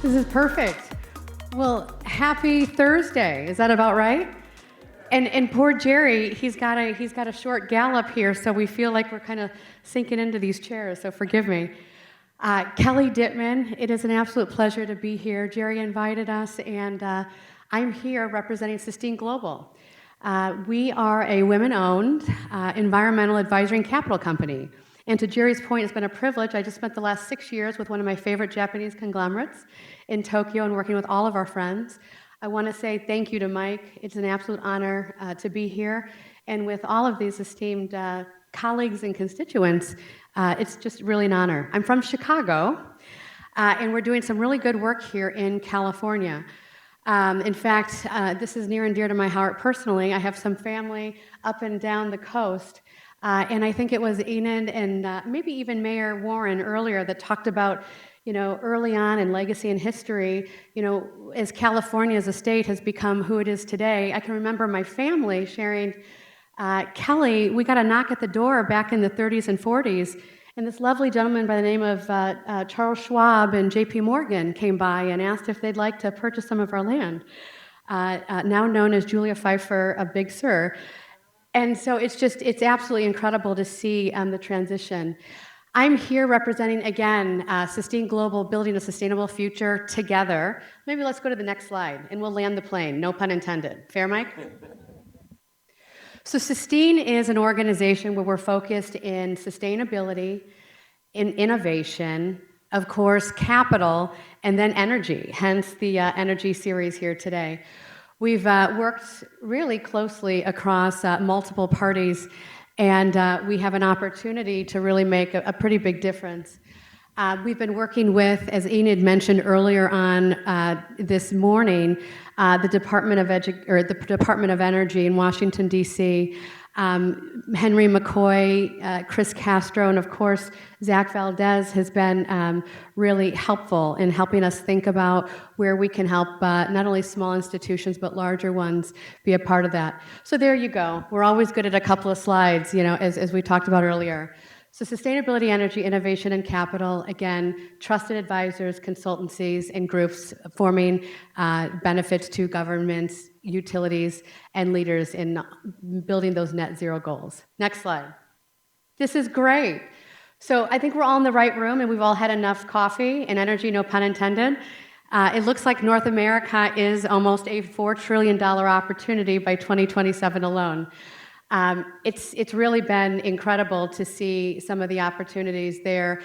This is perfect. Well, happy Thursday. Is that about right? And poor Jerry, he's got a short gallop here, so we feel like we're kind of sinking into these chairs. So forgive me. Kelly Dittman, it is an absolute pleasure to be here. Jerry invited us, and I'm here representing Sistine Global. We are a women-owned environmental advisory and capital company. And to Jerry's point, it's been a privilege. I just spent the last 6 years with one of my favorite Japanese conglomerates in Tokyo and working with all of our friends. I want to say thank you to Mike. It's an absolute honor to be here. And with all of these esteemed colleagues and constituents, it's just really an honor. I'm from Chicago, and we're doing some really good work here in California. In fact, this is near and dear to my heart personally. I have some family up and down the coast. And I think it was Enid and maybe even Mayor Warren earlier that talked about, early on in legacy and history, as California as a state has become who it is today. I can remember my family sharing, Kelly, we got a knock at the door back in the 30s and 40s, and this lovely gentleman by the name of Charles Schwab and J.P. Morgan came by and asked if they'd like to purchase some of our land, now known as Julia Pfeiffer of Big Sur. And so it's absolutely incredible to see the transition. I'm here representing, again, Sistine Global, building a sustainable future together. Maybe let's go to the next slide, and we'll land the plane, no pun intended. Fair, Mike? So Sistine is an organization where we're focused in sustainability, in innovation, of course, capital, and then energy, hence the energy series here today. We've worked really closely across multiple parties, and we have an opportunity to really make a pretty big difference. We've been working with, as Enid mentioned earlier on this morning, the Department of Energy in Washington, D.C., Henry McCoy, Chris Castro, and of course, Zach Valdez has been really helpful in helping us think about where we can help not only small institutions, but larger ones be a part of that. So there you go. We're always good at a couple of slides, as we talked about earlier. So sustainability, energy, innovation, and capital, again, trusted advisors, consultancies, and groups forming benefits to governments, utilities, and leaders in building those net zero goals. Next slide. This is great. So I think we're all in the right room, and we've all had enough coffee and energy, no pun intended. It looks like North America is almost a $4 trillion opportunity by 2027 alone. It's really been incredible to see some of the opportunities there.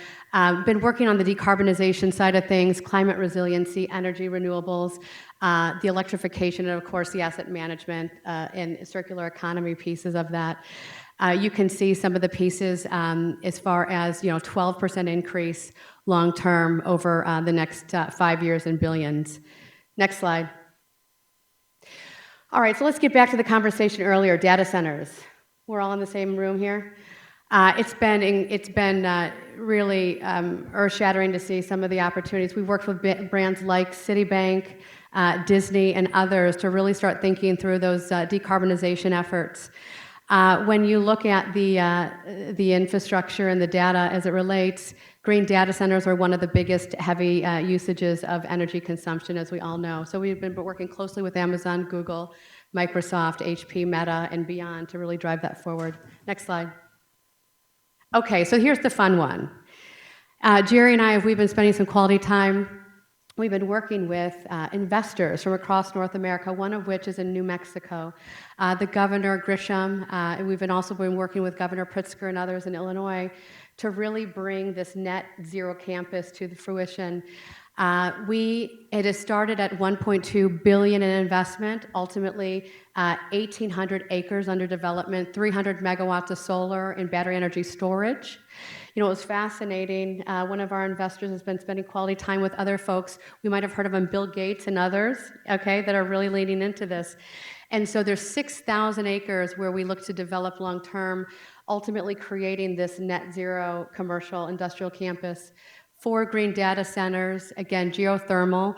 Been working on the decarbonization side of things, climate resiliency, energy renewables, the electrification, and of course the asset management and circular economy pieces of that. You can see some of the pieces as far as 12% increase long term over the next 5 years in billions. Next slide. All right, so let's get back to the conversation earlier, data centers. We're all in the same room here. It's been really earth-shattering to see some of the opportunities. We've worked with brands like Citibank, Disney, and others to really start thinking through those decarbonization efforts. When you look at the infrastructure and the data as it relates, green data centers are one of the biggest heavy usages of energy consumption, as we all know. So we've been working closely with Amazon, Google, Microsoft, HP, Meta, and beyond to really drive that forward. Next slide. Okay, so here's the fun one. Jerry and I, we've been spending some quality time. We've been working with investors from across North America, one of which is in New Mexico. The Governor Grisham, and we've also been working with Governor Pritzker and others in Illinois to really bring this net zero campus to the fruition. It has started at $1.2 billion in investment, ultimately 1,800 acres under development, 300 megawatts of solar and battery energy storage. It was fascinating. One of our investors has been spending quality time with other folks. We might have heard of them, Bill Gates and others, okay, that are really leaning into this. And so there's 6,000 acres where we look to develop long-term, ultimately creating this net zero commercial industrial campus. 4 green data centers, again, geothermal.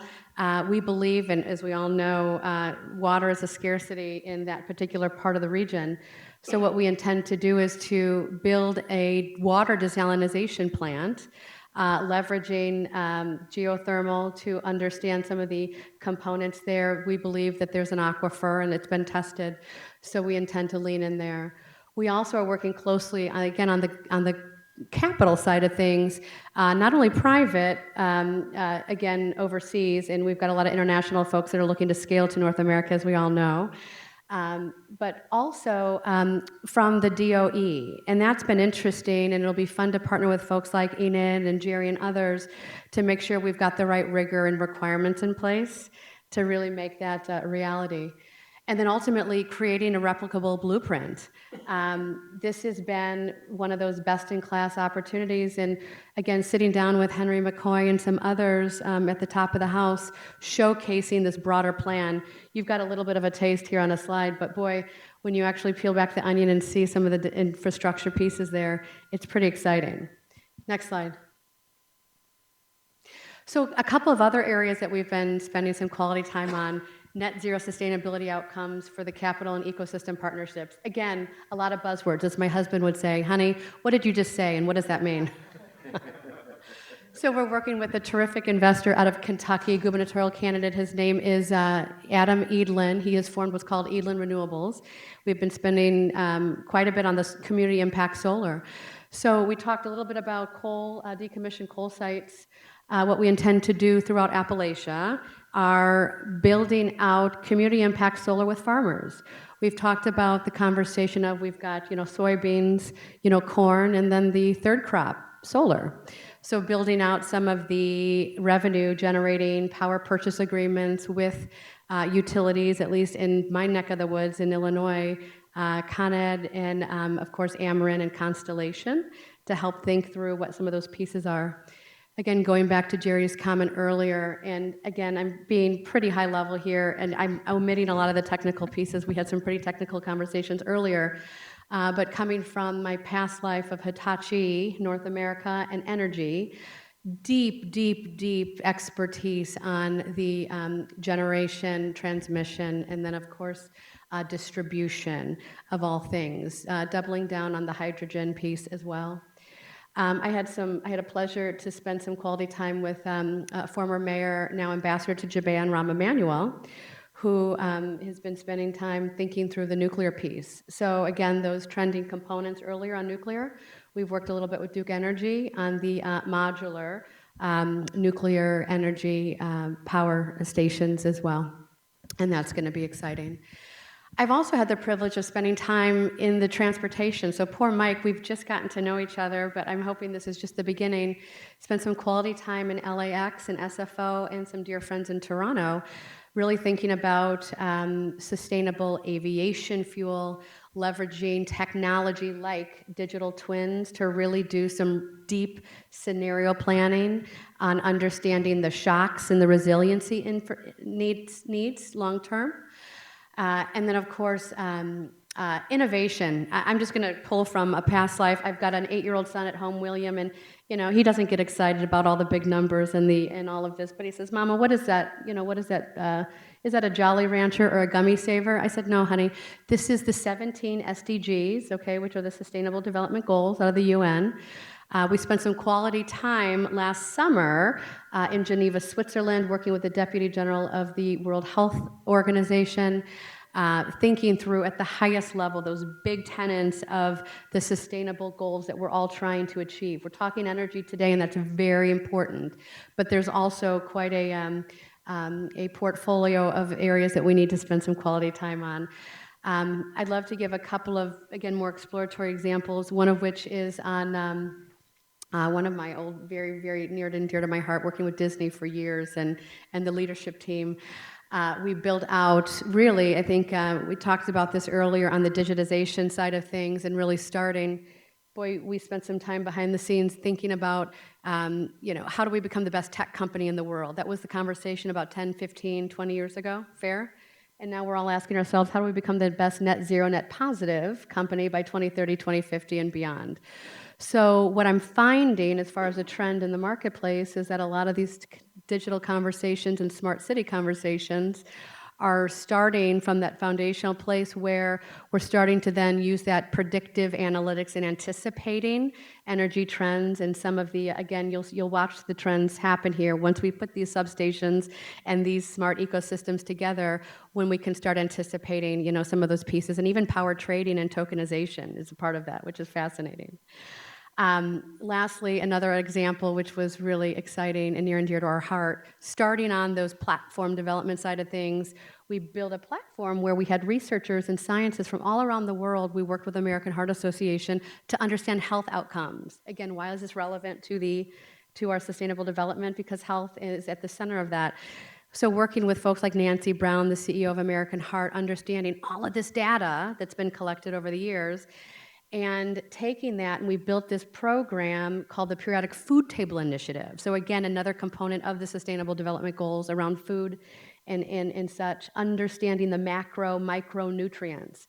We believe, and as we all know, water is a scarcity in that particular part of the region. So what we intend to do is to build a water desalination plant leveraging geothermal to understand some of the components there. We believe that there's an aquifer and it's been tested, so we intend to lean in there. We also are working closely, again, on the capital side of things, not only private, again, overseas, and we've got a lot of international folks that are looking to scale to North America, as we all know, but also from the DOE. And that's been interesting, and it'll be fun to partner with folks like Enid and Jerry and others to make sure we've got the right rigor and requirements in place to really make that a reality. And then ultimately creating a replicable blueprint. This has been one of those best-in-class opportunities, and again, sitting down with Henry McCoy and some others at the top of the house, showcasing this broader plan. You've got a little bit of a taste here on a slide, but boy, when you actually peel back the onion and see some of the infrastructure pieces there, it's pretty exciting. Next slide. So a couple of other areas that we've been spending some quality time on: net zero sustainability outcomes for the capital and ecosystem partnerships. Again, a lot of buzzwords. As my husband would say, honey, what did you just say and what does that mean? So we're working with a terrific investor out of Kentucky, gubernatorial candidate. His name is Adam Edlin. He has formed what's called Edlin Renewables. We've been spending quite a bit on this community impact solar. So we talked a little bit about coal, decommissioned coal sites. What we intend to do throughout Appalachia are building out community impact solar with farmers. We've talked about the conversation of we've got, soybeans, corn, and then the third crop, solar. So building out some of the revenue generating power purchase agreements with utilities, at least in my neck of the woods in Illinois, Con Ed and of course Ameren and Constellation, to help think through what some of those pieces are. Again, going back to Jerry's comment earlier, and again, I'm being pretty high level here, and I'm omitting a lot of the technical pieces. We had some pretty technical conversations earlier, but coming from my past life of Hitachi, North America, and energy, deep expertise on the generation, transmission, and then, of course, distribution of all things, doubling down on the hydrogen piece as well. I had a pleasure to spend some quality time with former mayor, now ambassador to Japan, Rahm Emanuel, who has been spending time thinking through the nuclear piece. So again, those trending components earlier on nuclear, we've worked a little bit with Duke Energy on the modular nuclear energy power stations as well, and that's going to be exciting. I've also had the privilege of spending time in the transportation. So poor Mike, we've just gotten to know each other, but I'm hoping this is just the beginning. Spent some quality time in LAX and SFO and some dear friends in Toronto, really thinking about sustainable aviation fuel, leveraging technology like digital twins to really do some deep scenario planning on understanding the shocks and the resiliency needs long term. And then, of course, innovation. I'm just going to pull from a past life. I've got an 8-year-old son at home, William, and he doesn't get excited about all the big numbers and all of this. But he says, "Mama, what is that? What is that? Is that a Jolly Rancher or a gummy saver?" I said, "No, honey. This is the 17 SDGs, okay, which are the Sustainable Development Goals out of the UN." We spent some quality time last summer in Geneva, Switzerland, working with the Deputy General of the World Health Organization, thinking through at the highest level those big tenets of the sustainable goals that we're all trying to achieve. We're talking energy today, and that's very important, but there's also quite a portfolio of areas that we need to spend some quality time on. I'd love to give a couple of, again, more exploratory examples, one of which is on one of my old, very, very near and dear to my heart, working with Disney for years and the leadership team. We built out, really, I think we talked about this earlier on the digitization side of things and really starting, we spent some time behind the scenes thinking about, how do we become the best tech company in the world? That was the conversation about 10, 15, 20 years ago, fair? And now we're all asking ourselves, how do we become the best net zero, net positive company by 2030, 2050, and beyond? So what I'm finding as far as a trend in the marketplace is that a lot of these digital conversations and smart city conversations are starting from that foundational place where we're starting to then use that predictive analytics and anticipating energy trends and some of the, again, you'll watch the trends happen here once we put these substations and these smart ecosystems together, when we can start anticipating, some of those pieces, and even power trading and tokenization is a part of that, which is fascinating. Lastly, another example which was really exciting and near and dear to our heart, starting on those platform development side of things, we built a platform where we had researchers and scientists from all around the world. We worked with the American Heart Association to understand health outcomes. Again, why is this relevant to our sustainable development? Because health is at the center of that. So working with folks like Nancy Brown, the CEO of American Heart, understanding all of this data that's been collected over the years, and taking that, and we built this program called the Periodic Food Table Initiative. So again, another component of the Sustainable Development Goals around food and such, understanding the macro, micronutrients.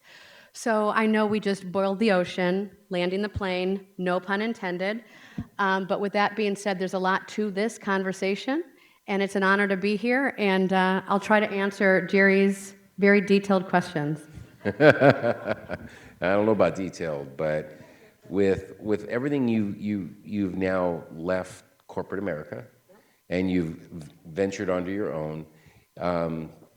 So I know we just boiled the ocean, landing the plane, no pun intended. But with that being said, there's a lot to this conversation, and it's an honor to be here, and I'll try to answer Jerry's very detailed questions. I don't know about detailed, but with everything you've now left corporate America, and you've ventured onto your own.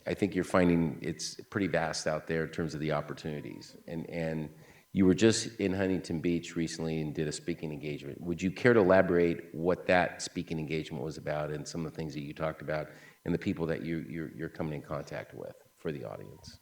I think you're finding it's pretty vast out there in terms of the opportunities. And you were just in Huntington Beach recently and did a speaking engagement. Would you care to elaborate what that speaking engagement was about and some of the things that you talked about and the people that you're coming in contact with for the audience?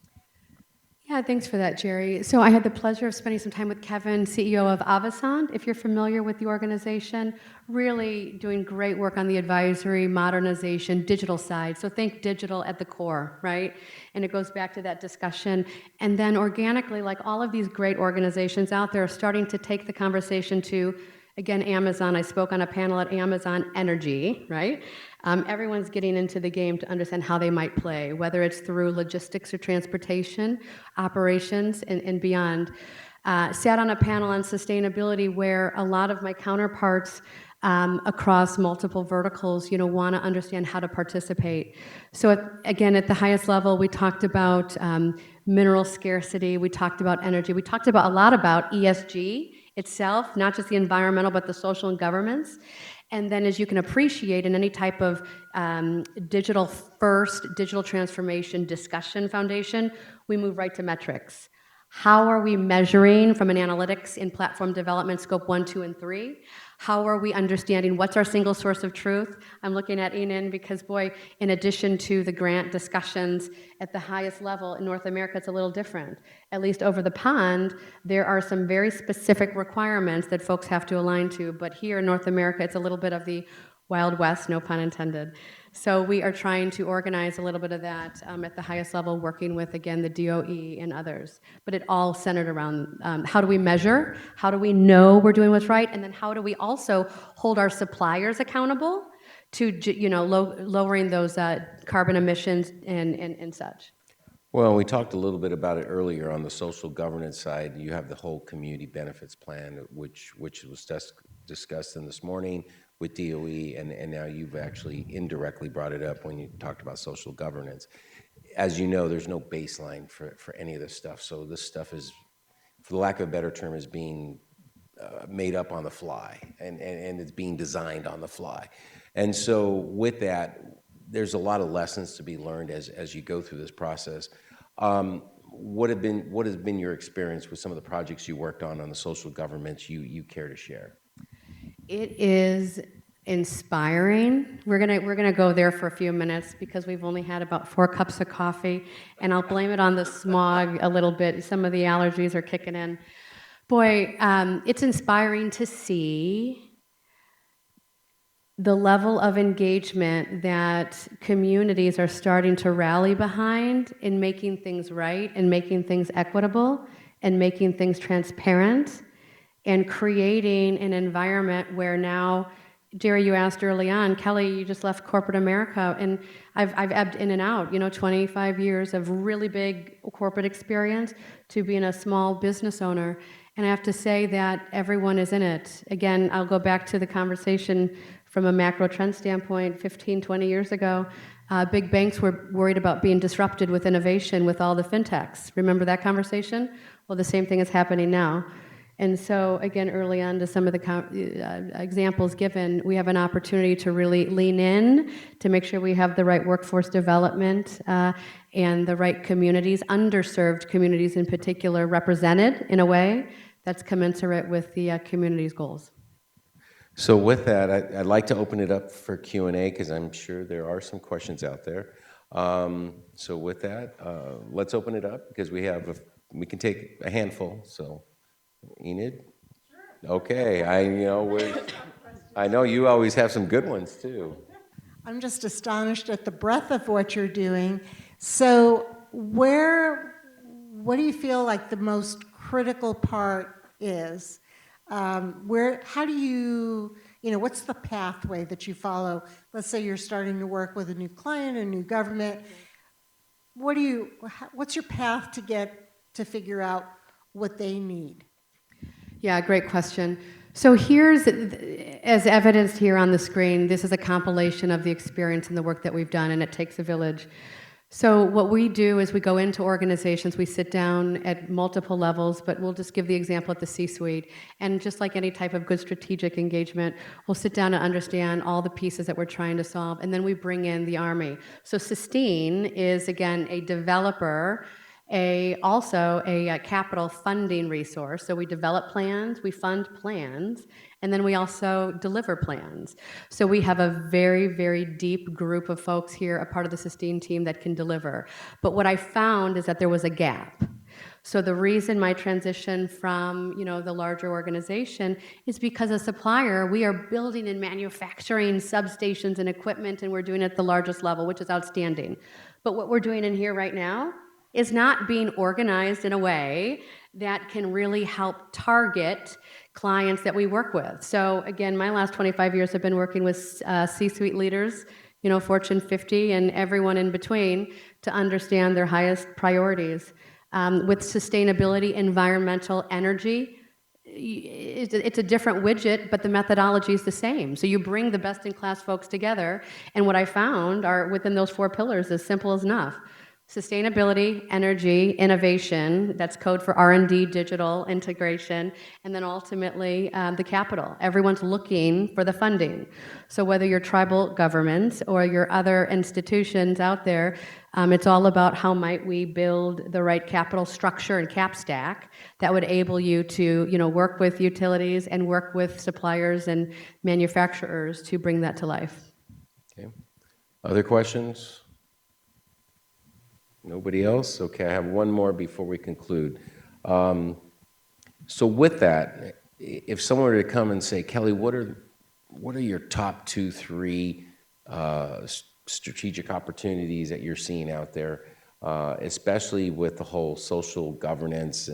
Yeah, thanks for that, Jerry. So I had the pleasure of spending some time with Kevin, CEO of Avasant. If you're familiar with the organization, really doing great work on the advisory, modernization, digital side. So think digital at the core, right? And it goes back to that discussion. And then organically, like all of these great organizations out there, are starting to take the conversation to, again, Amazon. I spoke on a panel at Amazon Energy, right? Everyone's getting into the game to understand how they might play, whether it's through logistics or transportation, operations, and beyond. Sat on a panel on sustainability where a lot of my counterparts across multiple verticals, want to understand how to participate. So again, at the highest level, we talked about mineral scarcity, we talked about energy, we talked about a lot about ESG itself, not just the environmental, but the social and governance. And then, as you can appreciate, in any type of digital transformation discussion foundation, we move right to metrics. How are we measuring from an analytics in platform development scope 1, 2, and 3? How are we understanding what's our single source of truth? I'm looking at Enan because, boy, in addition to the grant discussions at the highest level in North America, it's a little different. At least over the pond, there are some very specific requirements that folks have to align to, but here in North America, it's a little bit of the Wild West, no pun intended. So we are trying to organize a little bit of that at the highest level, working with, again, the DOE and others. But it all centered around how do we measure, how do we know we're doing what's right, and then how do we also hold our suppliers accountable to lowering those carbon emissions and such. Well, we talked a little bit about it earlier on the social governance side. You have the whole community benefits plan, which was discussed in this morning with DOE, and now you've actually indirectly brought it up when you talked about social governance. As you know, there's no baseline for any of this stuff. So this stuff is, for the lack of a better term, is being made up on the fly, and it's being designed on the fly. And so with that, there's a lot of lessons to be learned as you go through this process. What has been your experience with some of the projects you worked on the social governments you care to share? It is inspiring. We're gonna go there for a few minutes because we've only had about 4 cups of coffee, and I'll blame it on the smog a little bit. Some of the allergies are kicking in. Boy, it's inspiring to see the level of engagement that communities are starting to rally behind in making things right and making things equitable and making things transparent and creating an environment where now, Jerry, you asked early on, Kelly, you just left corporate America, and I've ebbed in and out, 25 years of really big corporate experience to being a small business owner. And I have to say that everyone is in it. Again, I'll go back to the conversation From a macro trend standpoint, 15, 20 years ago, big banks were worried about being disrupted with innovation with all the fintechs. Remember that conversation? Well, the same thing is happening now. And so, again, early on to some of the examples given, we have an opportunity to really lean in to make sure we have the right workforce development and the right communities, underserved communities in particular, represented in a way that's commensurate with the community's goals. So with that, I'd like to open it up for Q&A because I'm sure there are some questions out there. So with that, let's open it up because we can take a handful. So, Enid? Sure. Okay, I know you always have some good ones too. I'm just astonished at the breadth of what you're doing. So what do you feel like the most critical part is? How do you, what's the pathway that you follow? Let's say you're starting to work with a new client, a new government. What's your path to get to figure out what they need? Yeah, great question. So here's, as evidenced here on the screen, this is a compilation of the experience and the work that we've done, and it takes a village. So what we do is we go into organizations, we sit down at multiple levels, but we'll just give the example at the C-suite. And just like any type of good strategic engagement, we'll sit down and understand all the pieces that we're trying to solve, and then we bring in the Army. So Sustain is, again, a developer, also a capital funding resource. So we develop plans, we fund plans, and then we also deliver plans. So we have a very, very deep group of folks here, a part of the Sustain team that can deliver. But what I found is that there was a gap. So the reason my transition from, the larger organization is because as a supplier, we are building and manufacturing substations and equipment, and we're doing it at the largest level, which is outstanding. But what we're doing in here right now is not being organized in a way that can really help target clients that we work with. So again, my last 25 years have been working with C-suite leaders, Fortune 50 and everyone in between to understand their highest priorities. With sustainability, environmental, energy, it's a different widget, but the methodology is the same. So you bring the best-in-class folks together, and what I found are within those 4 pillars as simple as enough. Sustainability, energy, innovation, that's code for R&D, digital integration, and then ultimately the capital. Everyone's looking for the funding. So whether you're tribal governments or your other institutions out there, it's all about how might we build the right capital structure and cap stack that would enable you to work with utilities and work with suppliers and manufacturers to bring that to life. Okay. Other questions? Nobody else? Okay, I have one more before we conclude. So with that, if someone were to come and say, Kelly, what are your top 2, 3 strategic opportunities that you're seeing out there, especially with the whole social governance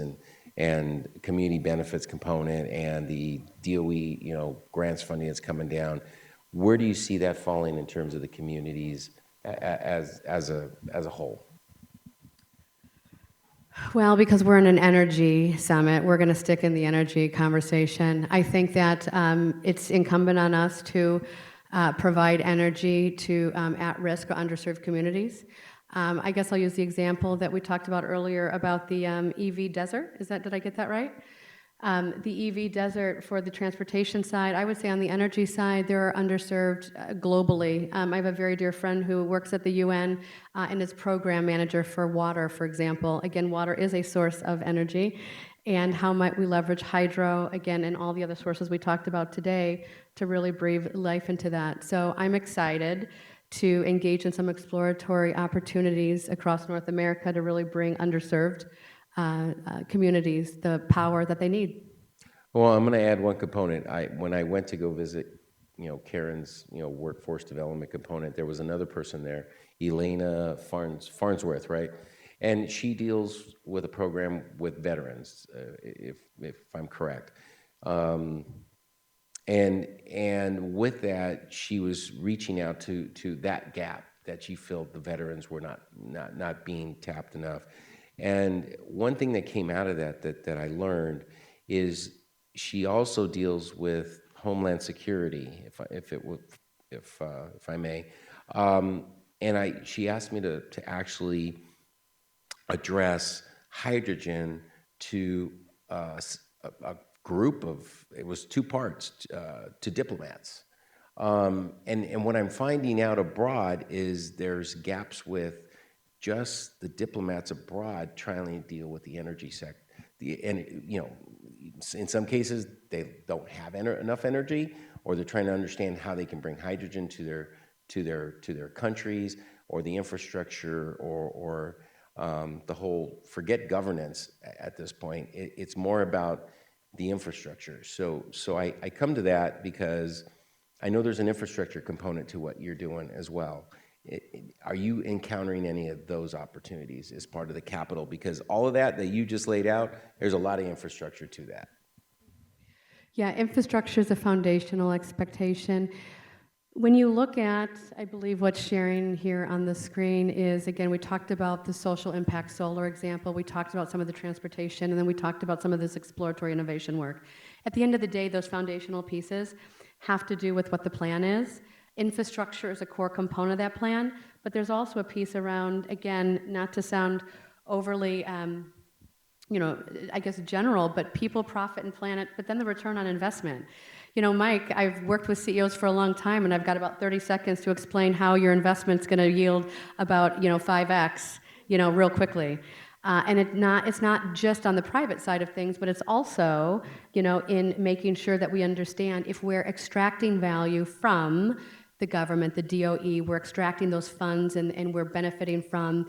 and community benefits component and the DOE, grants funding that's coming down? Where do you see that falling in terms of the communities as a whole? Well, because we're in an energy summit, we're going to stick in the energy conversation. I think that it's incumbent on us to provide energy to at-risk or underserved communities. I guess I'll use the example that we talked about earlier about the EV desert. Did I get that right? The EV desert for the transportation side, I would say on the energy side, they're underserved globally. I have a very dear friend who works at the UN and is program manager for water, for example. Again, water is a source of energy. And how might we leverage hydro, again, and all the other sources we talked about today to really breathe life into that. So I'm excited to engage in some exploratory opportunities across North America to really bring underserved communities the power that they need. Well, I'm going to add one component. When I went to go visit, Karen's, workforce development component, there was another person there, Elena Farnsworth, right? And she deals with a program with veterans, if I'm correct. And with that, she was reaching out to that gap that she felt the veterans were not being tapped enough. And one thing that came out of that I learned is she also deals with Homeland Security, if I may. And she asked me to actually address hydrogen to a group of, it was two parts, to diplomats. And what I'm finding out abroad is there's gaps with just the diplomats abroad trying to deal with the energy sector. And in some cases they don't have enough energy, or they're trying to understand how they can bring hydrogen to their countries, or the infrastructure, or the whole, forget governance at this point. It's more about the infrastructure. So I come to that because I know there's an infrastructure component to what you're doing as well. Are you encountering any of those opportunities as part of the capital? Because all of that you just laid out, there's a lot of infrastructure to that. Yeah, infrastructure is a foundational expectation. When you look at, I believe what's sharing here on the screen is, again, we talked about the social impact solar example, we talked about some of the transportation, and then we talked about some of this exploratory innovation work. At the end of the day, those foundational pieces have to do with what the plan is. Infrastructure is a core component of that plan, but there's also a piece around, again, not to sound overly I guess general, but people, profit, and planet, but then the return on investment. Mike, I've worked with CEOs for a long time, and I've got about 30 seconds to explain how your investment's going to yield about 5x, real quickly. And it's not just on the private side of things, but it's also, in making sure that we understand if we're extracting value from the government, the DOE, we're extracting those funds and we're benefiting from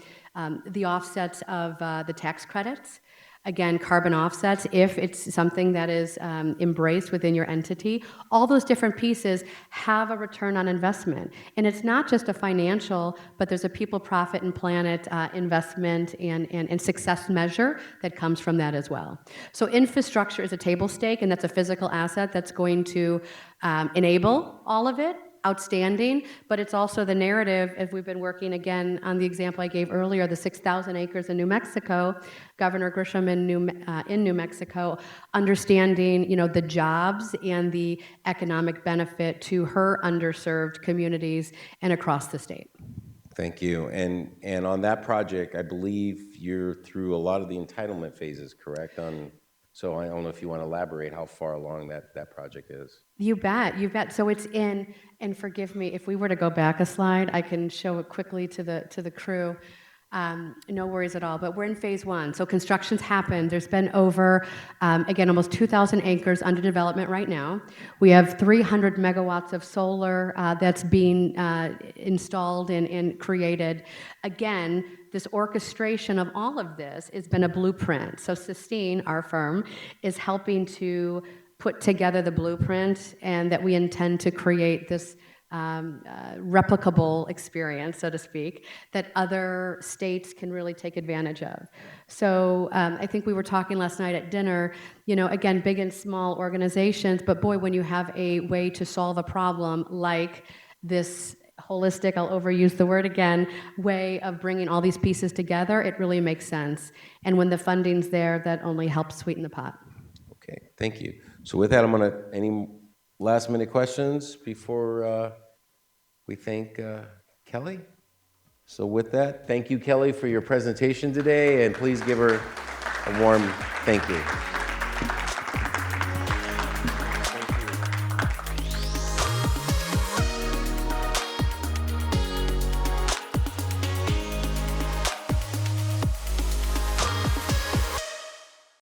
the offsets of the tax credits. Again, carbon offsets, if it's something that is embraced within your entity, all those different pieces have a return on investment. And it's not just a financial, but there's a people, profit, and planet investment and success measure that comes from that as well. So infrastructure is a table stake, and that's a physical asset that's going to enable all of it. Outstanding, but it's also the narrative, as we've been working again on the example I gave earlier, the 6,000 acres in New Mexico, Governor Grisham in New Mexico, understanding, the jobs and the economic benefit to her underserved communities and across the state. Thank you. And on that project, I believe you're through a lot of the entitlement phases, correct? So I don't know if you want to elaborate how far along that project is. You bet. So it's in, and forgive me, if we were to go back a slide, I can show it quickly to the crew. No worries at all, but we're in phase 1. So construction's happened. There's been over, again, almost 2,000 acres under development right now. We have 300 megawatts of solar that's being installed and created. Again, this orchestration of all of this has been a blueprint. So Sistine, our firm, is helping to put together the blueprint, and that we intend to create this replicable experience, so to speak, that other states can really take advantage of. So I think we were talking last night at dinner, again, big and small organizations, but boy, when you have a way to solve a problem like this holistic, I'll overuse the word again, way of bringing all these pieces together, it really makes sense. And when the funding's there, that only helps sweeten the pot. Okay, thank you. So with that, any last minute questions before we thank Kelly? So with that, thank you, Kelly, for your presentation today, and please give her a warm thank you.